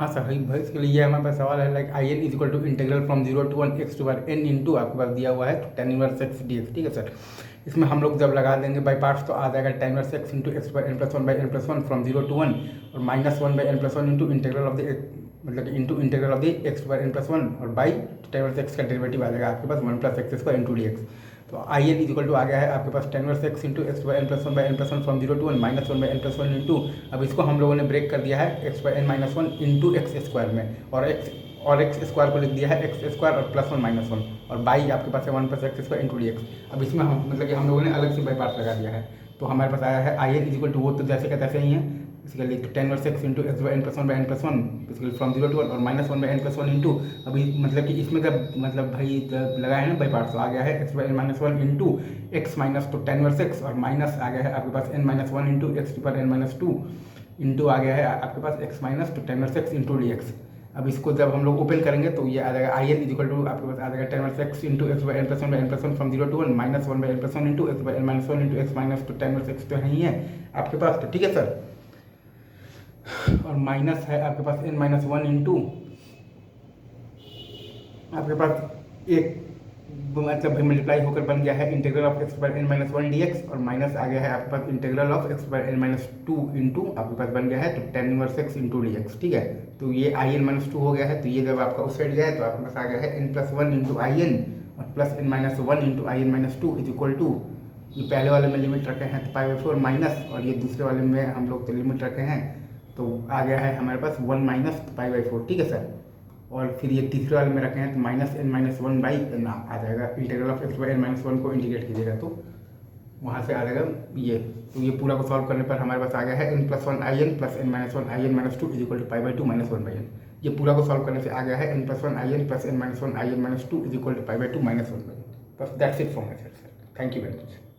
हाँ सर, भाई भाई इसके लिए ये हमारे पास सवाल है like I n is equal to integral from 0 to 1 x to power n into आपके पास दिया हुआ है तो tan इनवर्स x dx। ठीक है सर, इसमें हम लोग जब लगा देंगे बाई पार्ट्स तो आ जाएगा tan inverse x into x by n plus one by n plus one from 0 to 1 और minus one by n plus one into integral of the मतलब into integral of the x by n plus one और by tan inverse x का derivative आ जाएगा आपके पास 1 plus x square into d x. तो I n is equal to आ गया है आपके पास tan inverse x into x by n plus one from 0 to 1 minus one by n plus one into, अब इसको हम लोगों ने ब्रेक कर दिया है x by n minus one into x square में और एक्स स्क्वायर को लिख दिया है एक्स स्क्वायर और प्लस वन माइनस वन और बाई आपके पास है 1 plus x square into d x. अब इसमें हम मतलब कि हम लोगों ने अलग से बाई पार्ट लगा दिया है तो हमारे पास आया है I n is equal to वो तो जैसे का तैसे ही है basically tan inverse x into x by n plus one basically from 0 to 1 और minus one by n plus one into, अभी मतलब कि इसमें जब मतलब भाई जब लगाया है ना बाई पार्ट तो आ गया है x by n minus one into x minus तो tan इनवर्स x और माइनस आ गया है आपके पास n minus one into x two power n minus two into आ गया है आपके पास x माइनस तो tan inverse x into d x. अब इसको जब हम लोग ओपन करेंगे तो ये आ जाएगा I n is equal to आपके पास आ जाएगा tan inverse x into x by n plus one from 0 to 1 minus one by n plus one into x by n minus one into x minus तो tan inverse x तो नहीं है आपके पास तो ठीक है सर, और माइनस है आपके पास n माइनस वन इंटू आपके पास एक मतलब भाई मल्टीप्लाई होकर बन गया है integral of x by n minus one d x और माइनस आ गया है आपके पास integral of x by n minus two into आपके पास बन गया है तो tan inverse x into d x. ठीक है, तो ये आई एन माइनस टू हो गया है तो ये जब आपका उस साइड गया है तो आपके पास आ गया है n plus one into I n और plus n minus one into I n minus two is equal to, ये पहले वाले में लिमिट रखे हैं तो पाई बाई फोर माइनस और ये दूसरे वाले में हम लोग तो लिमिट रखे हैं तो आ गया है हमारे पास one minus pi by four. ठीक है सर, और फिर ये तीसरे वाले में रखे हैं तो minus n minus one by n आ जाएगा integral of x by n minus one को इंटीग्रेट कीजिएगा तो वहाँ से आ जाएगा ये, तो ये पूरा को सॉल्व करने पर हमारे पास आ गया है n plus one I n plus n minus one I n minus two is equal to pi by two minus one by n. ये पूरा को सॉल्व करने से आ गया है n plus one I n plus n minus one I n minus two is equal to pi by two minus one by n. बस that's it from my side sir, thank you very much.